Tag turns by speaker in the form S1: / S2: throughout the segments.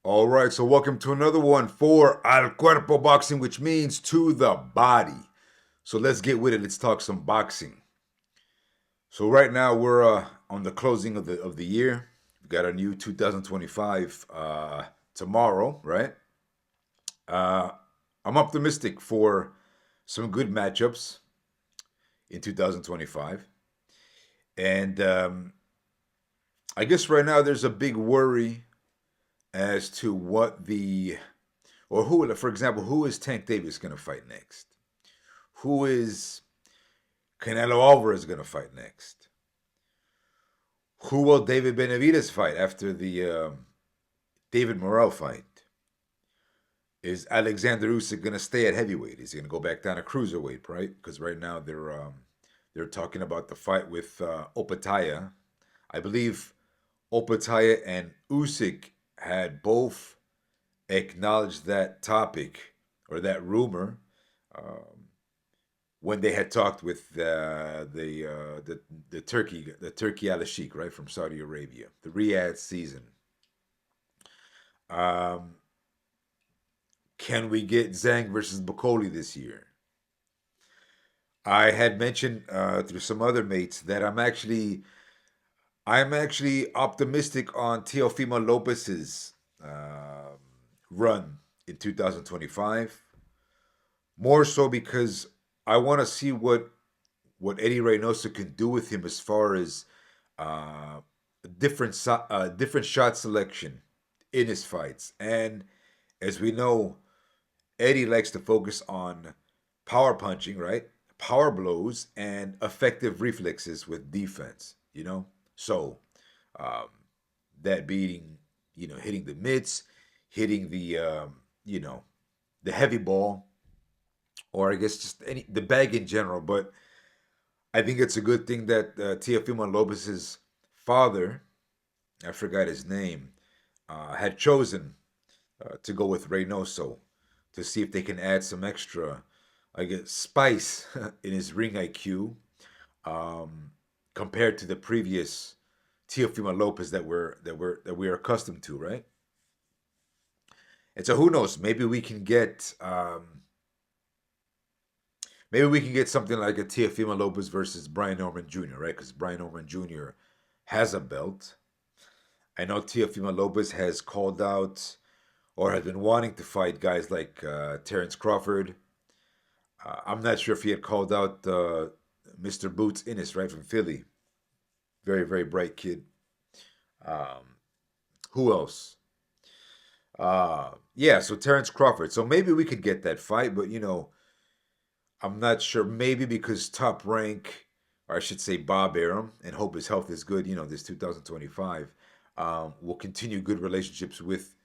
S1: All right, so welcome to another one for Al Cuerpo Boxing, which means to the body. So let's get with it. Let's talk some boxing. So right now we're on the closing of the year. We got our new 2025 tomorrow, right? Uh, I'm optimistic for some good matchups in 2025, and I guess right now there's a big worry as to what the or who, for example, who is Tank Davis going to fight next? Who is Canelo Alvarez going to fight next? Who will David Benavidez fight after the David Morrell fight? Is Alexander Usyk going to stay at heavyweight? Is he going to go back down to cruiserweight? Right? Because right now they're talking about the fight with Opataya. I believe Opataya and Usyk had both acknowledged that topic or that rumor when they had talked with the Turkey Al Sheikh, right, from Saudi Arabia, the Riyadh season. Um, can we get Zhang versus Bacoli this year? I had mentioned through some other mates that I'm actually optimistic on Teofimo Lopez's run in 2025. More so because I want to see what Eddie Reynoso can do with him as far as uh, different shot selection in his fights. And as we know, Eddie likes to focus on power punching, right? Power blows and effective reflexes with defense. So um, that being hitting the mitts, hitting you know the heavy ball, or I guess just the bag in general. But I think it's a good thing that Teofimo Lopez's father, I forgot his name, had chosen to go with Reynoso to see if they can add some extra, I guess, spice in his ring IQ um, compared to the previous Teofimo Lopez that we're accustomed to, right? And so who knows? Maybe we can get something like a Teofimo Lopez versus Brian Norman Jr., right? Because Brian Norman Jr. has a belt. I know Teofimo Lopez has called out or has been wanting to fight guys like Terrence Crawford. I'm not sure if he had called out Mr. Boots Innes, right, from Philly. Very, very bright kid. Um, who else? Yeah, so Terrence Crawford. So maybe we could get that fight, but I'm not sure. Maybe because Top Rank, or I should say Bob Arum, and hope his health is good, this 2025, will continue good relationships with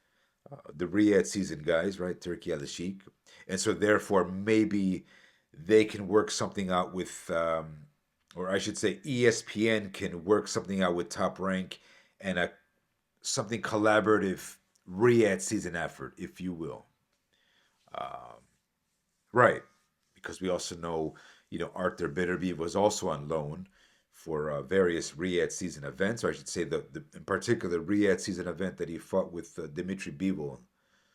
S1: the Riyadh season guys, right? Turkey Al Sheikh. And so therefore, maybe they can work something out with, or I should say ESPN can work something out with Top Rank and something collaborative Riyadh season effort, if you will. Um, right. Because we also know, Arthur Bitterby was also on loan for various Riyadh season events, or I should say, the in particular Riyadh season event that he fought with Dimitri Bivol.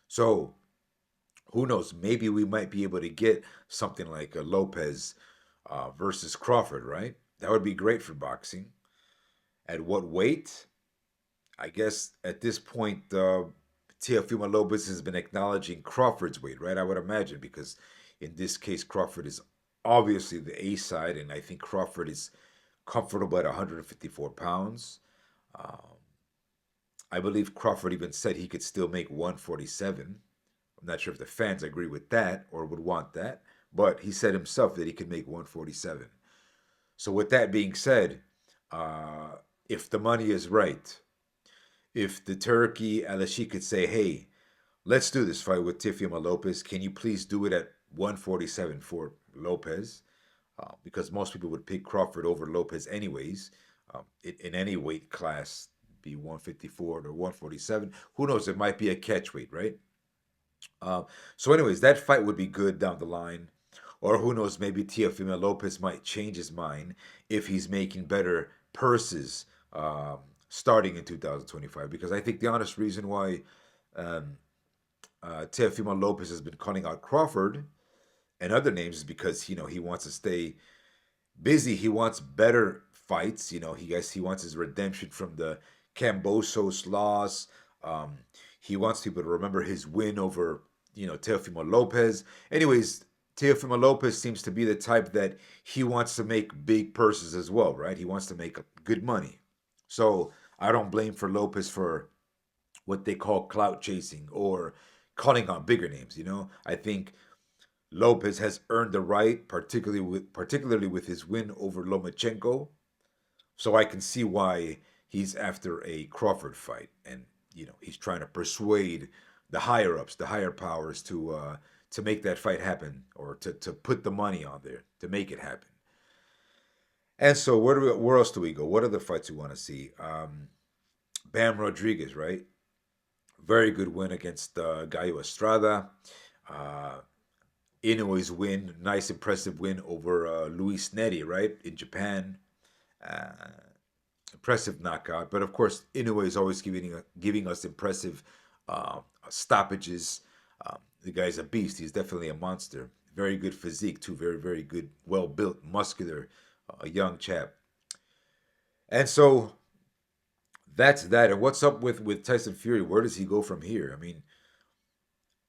S1: So who knows? Maybe we might be able to get something like a Lopez versus Crawford, right? That would be great for boxing. At what weight? I guess at this point, Teofimo Lopez has been acknowledging Crawford's weight, right? I would imagine, because in this case, Crawford is obviously the A side, and I think Crawford is comfortable at 154 pounds. Um, I believe Crawford even said he could still make 147. I'm not sure if the fans agree with that or would want that, but he said himself that he could make 147. So, with that being said, uh, if the money is right, if the Turkey Alashi could say, hey, let's do this fight with Teofimo Lopez, can you please do it at 147 for Lopez? Because most people would pick Crawford over Lopez anyways, in any weight class, be 154 or 147. Who knows? It might be a catch weight, right? Uh, so, anyways, that fight would be good down the line. Or who knows, maybe Teofimo Lopez might change his mind if he's making better purses starting in 2025. Because I think the honest reason why um, Teofimo Lopez has been calling out Crawford and other names is because he wants to stay busy. He wants better fights. He wants his redemption from the Cambosos loss. Um, he wants people to remember his win over Teofimo Lopez. Anyways, Teofimo Lopez seems to be the type that he wants to make big purses as well, right? He wants to make good money. So I don't blame for Lopez for what they call clout chasing or calling on bigger names. I think Lopez has earned the right, particularly with his win over Lomachenko. So I can see why he's after a Crawford fight, and he's trying to persuade the higher ups, the higher powers to make that fight happen, or to put the money on there to make it happen. And so where else do we go? What other fights we want to see? Bam Rodriguez, right? Very good win against Gallo Estrada. Uh, Inoue's win, nice impressive win over Luis Neri, right, in Japan. Uh, Impressive knockout, but of course Inoue is always giving us impressive stoppages. The guy's a beast. He's definitely a monster. Very good physique too. Very very good, well built, muscular, young chap. And so that's that. And what's up with Tyson Fury? Where does he go from here? I mean,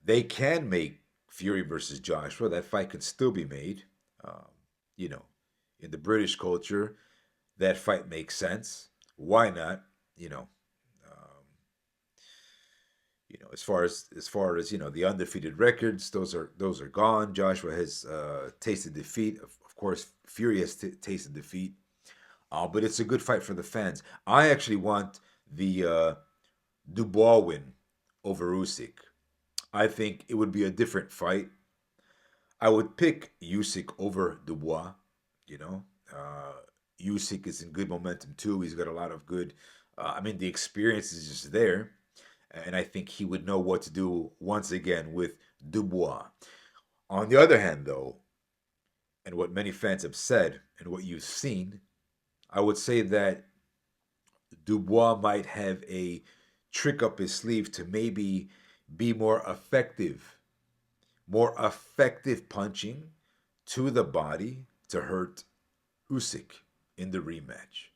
S1: they can make Fury versus Joshua. That fight could still be made. Um, you know, in the British culture, that fight makes sense. Why not? You know, um, as far as the undefeated records, those are gone. Joshua has tasted defeat. Of course, Fury has tasted defeat. But it's a good fight for the fans. I actually want the Dubois win over Usyk. I think it would be a different fight. I would pick Usyk over Dubois. You know, Usyk is in good momentum too. He's got a lot of good. I mean, the experience is just there, and I think he would know what to do once again with Dubois. On the other hand, though, and what many fans have said, and what you've seen, I would say that Dubois might have a trick up his sleeve to maybe be more effective punching to the body to hurt Usyk in the rematch,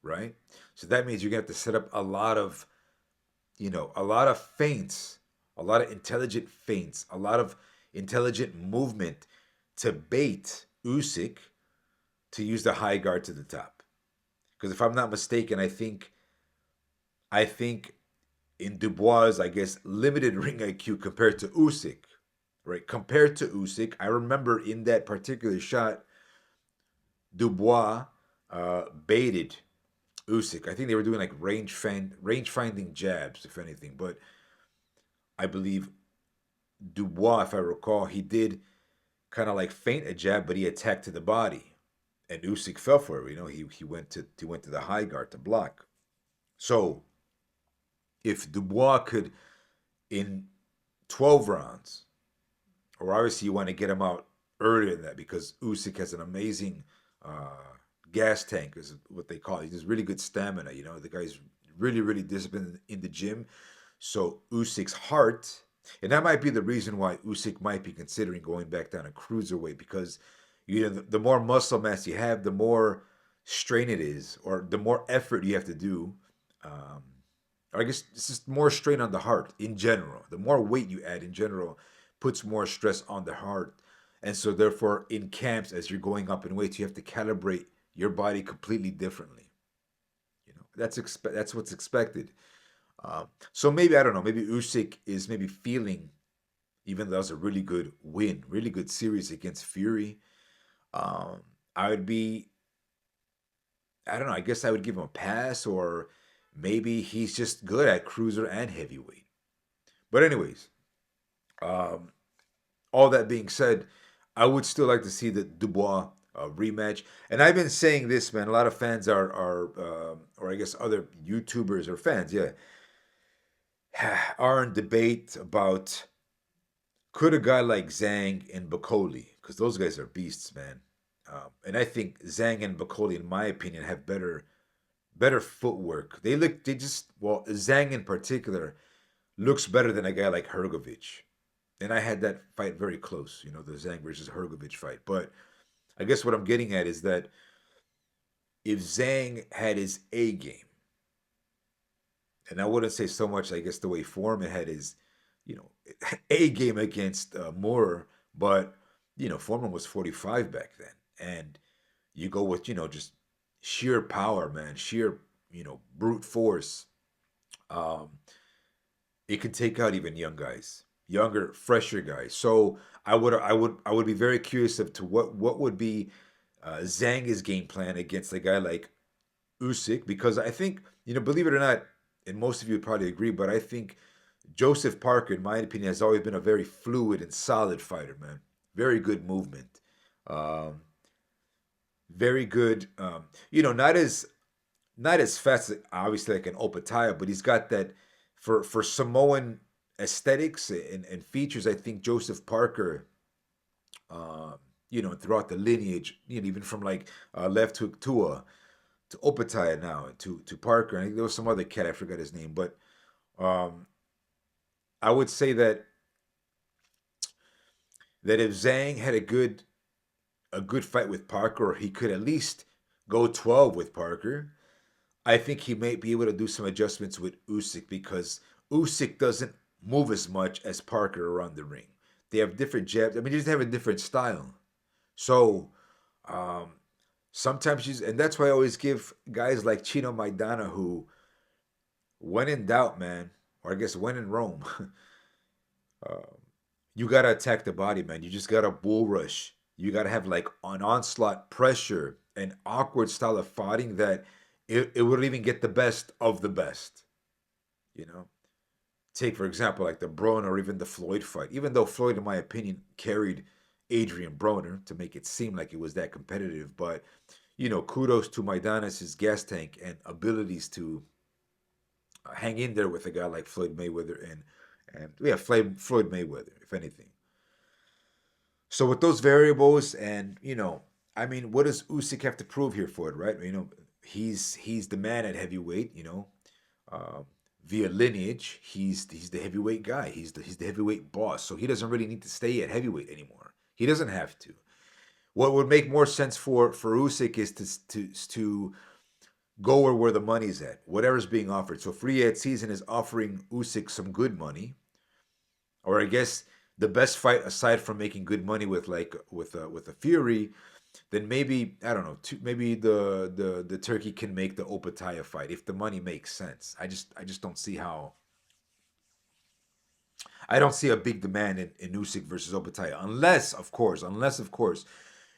S1: right? So that means you're gonna have to set up a lot of feints, a lot of intelligent feints, a lot of intelligent movement to bait Usyk to use the high guard to the top. Because if I'm not mistaken, I think in Dubois, I guess, limited ring IQ compared to Usyk, right? Compared to Usyk, I remember in that particular shot, Dubois baited Usyk. I think they were doing like range finding jabs, if anything. But I believe Dubois, if I recall, he did kind of like feint a jab, but he attacked to the body, and Usyk fell for it. He went to the high guard to block. So if Dubois could in 12 rounds, or obviously you want to get him out earlier than that because Usyk has an amazing gas tank, is what they call it. He has really good stamina. The guy's really, really disciplined in the gym. So Usyk's heart, and that might be the reason why Usyk might be considering going back down to cruiserweight because the more muscle mass you have, the more strain it is, or the more effort you have to do. Um, I guess it's just more strain on the heart in general. The more weight you add in general puts more stress on the heart. And so therefore in camps as you're going up in weights, you have to calibrate your body completely differently. That's what's expected. So maybe I don't know, maybe Usyk is maybe feeling, even though that was a really good win, really good series against Fury. Um, I would be I don't know, I guess I would give him a pass, or maybe he's just good at cruiser and heavyweight. But anyways, um, all that being said, I would still like to see the Dubois rematch. And I've been saying this, man. A lot of fans or I guess other YouTubers or fans, yeah, are in debate about could a guy like Zhang and Bakoli, because those guys are beasts, man. And I think Zhang and Bakoli, in my opinion, have better footwork. They just, well, Zhang in particular. looks better than a guy like Hergovich. And I had that fight very close, the Zhang versus Hergovich fight. But I guess what I'm getting at is that if Zhang had his A game, and I wouldn't say so much, I guess, the way Foreman had his, you know, A game against Moore, but Foreman was 45 back then, and you go with just sheer power, man, sheer brute force. Um, it can take out even young guys, younger, fresher guys. So I would be very curious as to what would be Zhang's game plan against a guy like Usyk, because I think believe it or not, and most of you would probably agree, but I think Joseph Parker, in my opinion, has always been a very fluid and solid fighter, man. Very good movement. Um, very good. Not as fast, obviously, like an Opataya, but he's got that for Samoan aesthetics and features. I think Joseph Parker, throughout the lineage, even from like left hook to Opataya now to Parker. I think there was some other cat, I forgot his name, but um, I would say that if Zhang had a good fight with Parker, or he could at least go 12 with Parker, I think he may be able to do some adjustments with Usyk, because Usyk doesn't move as much as Parker around the ring. They have different jabs. I mean, they just have a different style. So um, sometimes and that's why I always give guys like Chino Maidana, who, when in doubt, man, or I guess when in Rome, uh, you gotta attack the body, man. You just gotta bull rush. You gotta have like an onslaught pressure and awkward style of fighting that it would even get the best of the best. You know, take for example like the Broner or even the Floyd fight. Even though Floyd, in my opinion, carried Adrian Broner to make it seem like it was that competitive, but kudos to Maidanas' gas tank and abilities to hang in there with a guy like Floyd Mayweather and yeah, Floyd Mayweather, if anything. So with those variables, and I mean, what does Usyk have to prove here for it, right? He's the man at heavyweight. Uh, via lineage, he's the heavyweight guy. He's the heavyweight boss. So he doesn't really need to stay at heavyweight anymore. He doesn't have to. What would make more sense for Usyk is to go where the money's at, whatever's being offered. So Free Ad Season is offering Usyk some good money, or I guess the best fight aside from making good money with with a Fury, then maybe I don't know. Maybe the Turkey can make the Opataya fight if the money makes sense. I just don't see how. I don't see a big demand in Usyk versus Opataya, unless of course,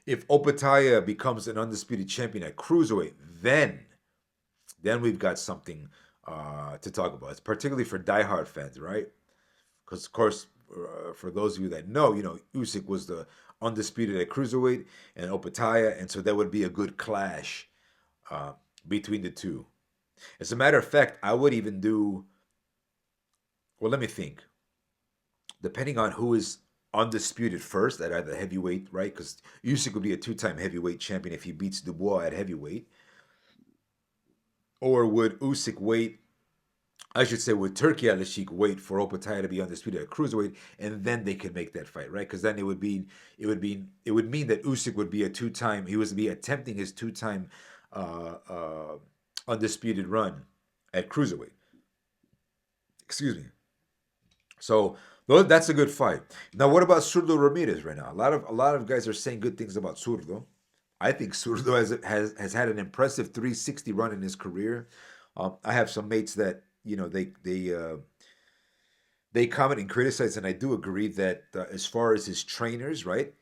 S1: if Opataya becomes an undisputed champion at cruiserweight, then we've got something to talk about. It's particularly for diehard fans, right? Because of course, for those of you that know, Usyk was the undisputed at cruiserweight and Opataya, and so that would be a good clash uh, between the two. As a matter of fact, I would even do. Well, let me think. Depending on who is undisputed first at either heavyweight, right? Because Usyk would be a two-time heavyweight champion if he beats Dubois at heavyweight, or would Usyk wait? I should say, would Turkey Al Sheikh wait for Opataya to be undisputed at cruiserweight, and then they could make that fight, right? Because then it would mean that Usyk would be a two-time. He was to be attempting his two-time uh, uh, undisputed run at cruiserweight. Excuse me. So that's a good fight. Now, what about Surdo Ramirez right now? A lot of guys are saying good things about Surdo. I think Surdo has had an impressive 360 run in his career. I have some mates that they comment and criticize, and I do agree that as far as his trainers, right?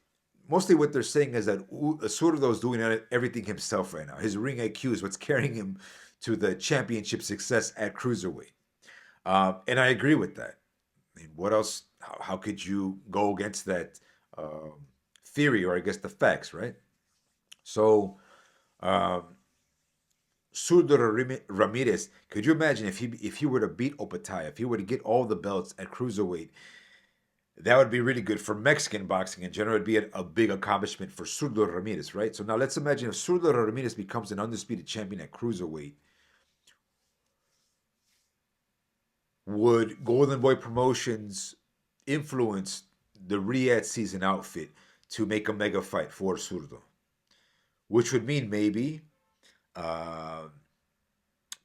S1: Mostly what they're saying is that Surdo is doing everything himself right now. His ring IQ is what's carrying him to the championship success at cruiserweight, and I agree with that. I mean, what else? How could you go against that theory, or I guess the facts, right? So, um, Surdar Ramirez, could you imagine if he were to beat Opataya, if he were to get all the belts at cruiserweight? That would be really good for Mexican boxing in general. It'd be a big accomplishment for Surdar Ramirez, right? So now let's imagine if Surdar Ramirez becomes an undisputed champion at cruiserweight. would Golden Boy Promotions influence the Riyadh season outfit to make a mega fight for Surdo? Which would mean uh,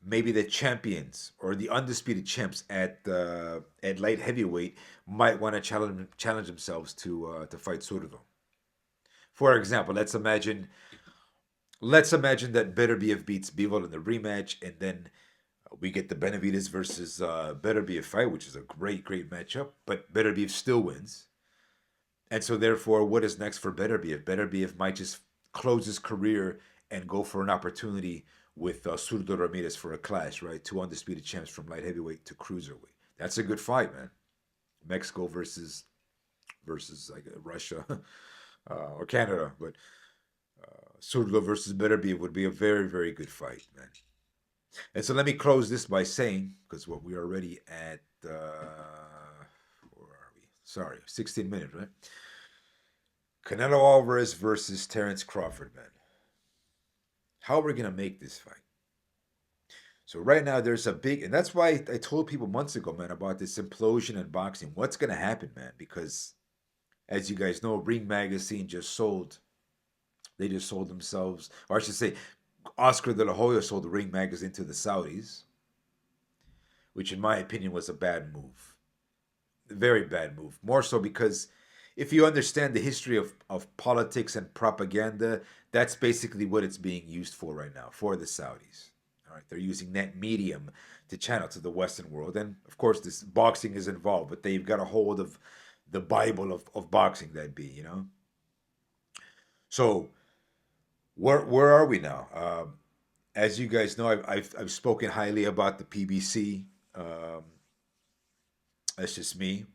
S1: maybe the champions or the undisputed champs at light heavyweight might want to challenge themselves to fight Surdo. For example, let's imagine that Beterbiev beats Bivol in the rematch, and then we get the Benavides versus Beterbiev fight, which is a great matchup. But Beterbiev still wins, and so therefore, what is next for Beterbiev? Beterbiev might just close his career and go for an opportunity with Surdo Ramirez for a clash, right? Two undisputed champs from light heavyweight to cruiserweight. That's a good fight, man. Mexico versus like Russia or Canada, but Surdo versus Beterbiev would be a very good fight, man. And so let me close this by saying, because what we are already at, where are we? Sorry, 16 minutes, right? Canelo Alvarez versus Terence Crawford, man. How are we gonna make this fight? So right now there's a big, and that's why I told people months ago, man, about this implosion in boxing. What's gonna happen, man? Because as you guys know, Ring Magazine just sold. They just sold themselves, or I should say, Oscar De La Hoya sold the Ring Magazine to the Saudis, which in my opinion was a bad move. A very bad move. More so because if you understand the history of politics and propaganda, that's basically what it's being used for right now, for the Saudis. All right, they're using that medium to channel to the Western world. And of course, this boxing is involved, but they've got a hold of the Bible of boxing, that be, you know? So, where are we now? As you guys know, I've spoken highly about the PBC. Um, that's just me.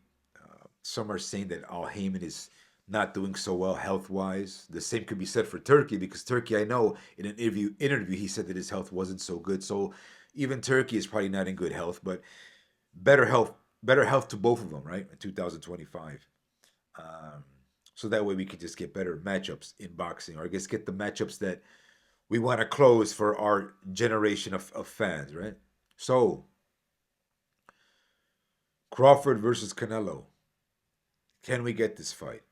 S1: Some are saying that Al Heyman is not doing so well health wise. The same could be said for Turkey, because Turkey, I know in an interview he said that his health wasn't so good. So even Turkey is probably not in good health, but better health better health to both of them, right? In 2025. Um, so that way we can just get better matchups in boxing, or I guess get the matchups that we want to close for our generation of fans, right? So Crawford versus Canelo. Can we get this fight?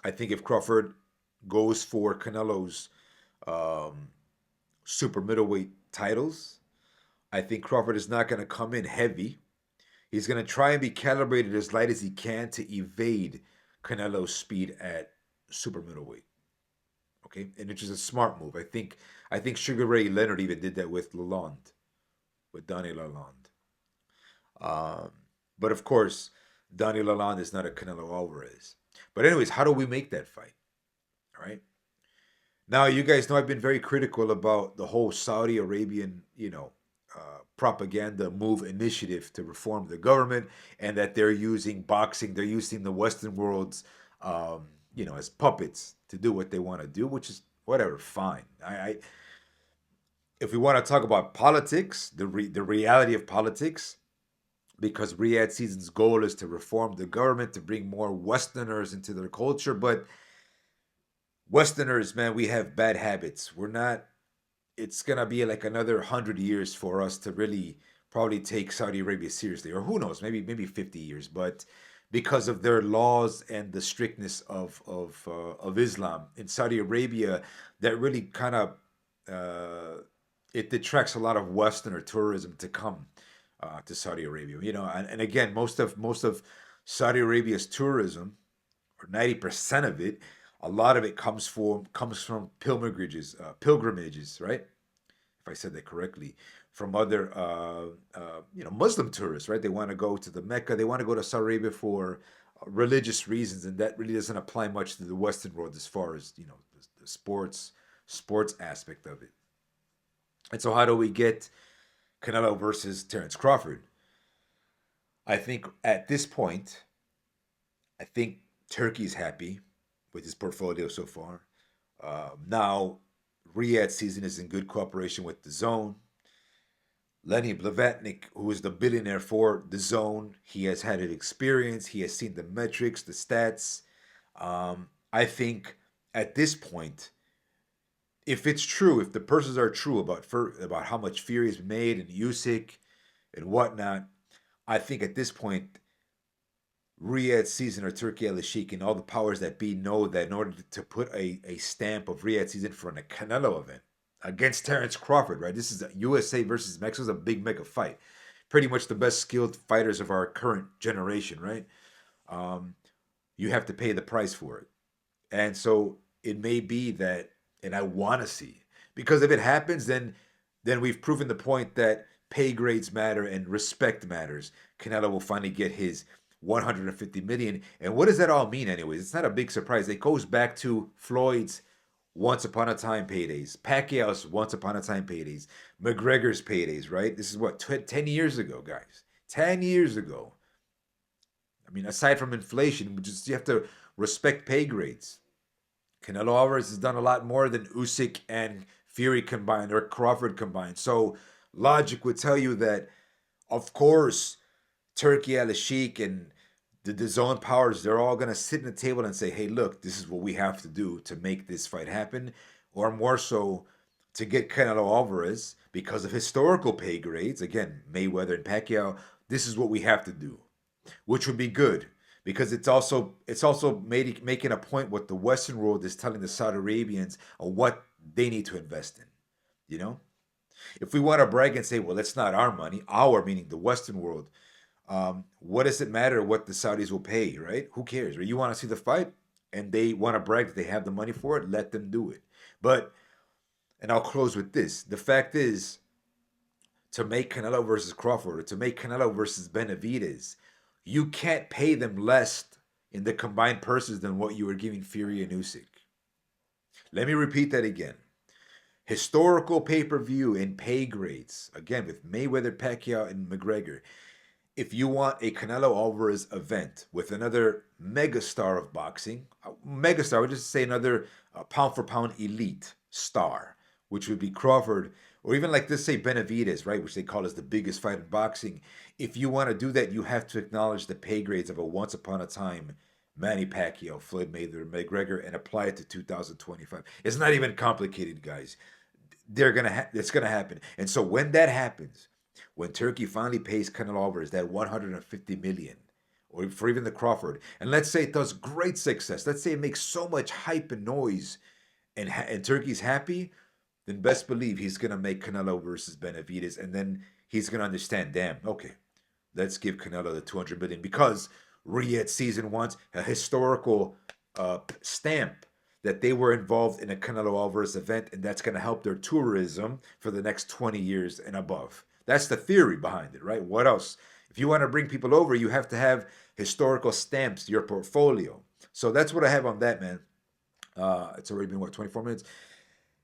S1: I think if Crawford goes for Canelo's um, super middleweight titles, I think Crawford is not going to come in heavy. He's going to try and be calibrated as light as he can to evade Canelo's speed at super middleweight. Okay, and it's just a smart move. I think Sugar Ray Leonard even did that with Lalonde, with Donnie Lalonde. Um, but of course, Donnie Lalonde is not a Canelo Alvarez. But anyways, how do we make that fight? All right. Now you guys know I've been very critical about the whole Saudi Arabian, propaganda move initiative to reform the government, and that they're using boxing, they're using the Western world's, as puppets to do what they want to do, which is whatever, fine. If we want to talk about politics, the reality of politics, because Riyadh Season's goal is to reform the government, to bring more Westerners into their culture. But Westerners, man, we have bad habits. We're not, it's going to be like another 100 years for us to really probably take Saudi Arabia seriously. Or who knows, maybe 50 years. But because of their laws and the strictness of Islam in Saudi Arabia, that really kind of it detracts a lot of Westerner tourism to come to Saudi Arabia. And again, most of Saudi Arabia's tourism, or 90% of it, a lot of it comes from pilgrimages, right? If I said that correctly, from other Muslim tourists, right? They want to go to the Mecca, they want to go to Saudi Arabia for religious reasons, and that really doesn't apply much to the Western world as far as the sports aspect of it. And so, how do we get Canelo versus Terence Crawford? I think at this point, I think Turkey's happy with his portfolio so far. Now, Riyadh season is in good cooperation with the Zone. Lenny Blavatnik, who is the billionaire for the Zone, he has had an experience. He has seen the metrics, the stats. I think at this point, if it's true, if the purses are true about how much Fury has made and Usyk, and whatnot. I think at this point, Riyadh season or Turkey Al Sheikh and all the powers that be know that in order to put a stamp of Riyadh season for a Canelo event against Terrence Crawford, right? This is USA versus Mexico, is a big mega fight. Pretty much the best skilled fighters of our current generation, right? Um, you have to pay the price for it. And so it may be that, and I want to see, because if it happens, then we've proven the point that pay grades matter and respect matters. Canelo will finally get his 150 million. And what does that all mean, anyways? It's not a big surprise. It goes back to Floyd's once upon a time paydays, Pacquiao's once upon a time paydays, McGregor's paydays, right? This is what, 10 years ago, guys. 10 years ago. I mean, aside from inflation, just you have to respect pay grades. Canelo Alvarez has done a lot more than Usyk and Fury combined or Crawford combined. So logic would tell you that, of course, Turkey Al Sheikh and the zone powers, they're all going to sit in the table and say, hey, look, this is what we have to do to make this fight happen. Or more so, to get Canelo Alvarez, because of historical pay grades, again, Mayweather and Pacquiao, this is what we have to do, which would be good because it's also making a point what the Western world is telling the Saudi Arabians on what they need to invest in. You know, if we want to brag and say, well, it's not our money, our meaning the Western world, what does it matter what the Saudis will pay, right? Who cares? Right? You want to see the fight and they want to brag that they have the money for it, let them do it. But, and I'll close with this, the fact is, to make Canelo versus Crawford or to make Canelo versus Benavidez, you can't pay them less in the combined purses than what you were giving Fury and Usyk. Let me repeat that again. Historical pay-per-view and pay grades, again with Mayweather, Pacquiao, and McGregor. If you want a Canelo Alvarez event with another megastar of boxing, megastar, would just say another pound for pound elite star, which would be Crawford, or even like this, say Benavidez, right, which they call as the biggest fight in boxing. If you want to do that, you have to acknowledge the pay grades of a once upon a time Manny Pacquiao, Floyd Mayweather, McGregor, and apply it to 2025. It's not even complicated, guys. It's gonna happen. And so when that happens, when Turkey finally pays Canelo Alvarez that 150 million, or for even the Crawford, and let's say it does great success, let's say it makes so much hype and noise, and Turkey's happy, then best believe he's gonna make Canelo versus Benavidez, and then he's gonna understand, damn, okay, let's give Canelo the 200 million because Riyadh season wants a historical stamp that they were involved in a Canelo Alvarez event, and that's going to help their tourism for the next 20 years and above. That's the theory behind it, right? What else? If you want to bring people over, you have to have historical stamps to your portfolio. So that's what I have on that, man. It's already been, what, 24 minutes?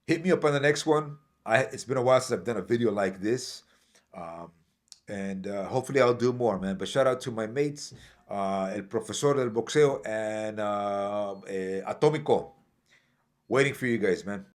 S1: Hit me up on the next one. It's been a while since I've done a video like this. Um, and hopefully I'll do more, man. But shout out to my mates, El Profesor del Boxeo and Atómico. Waiting for you guys, man.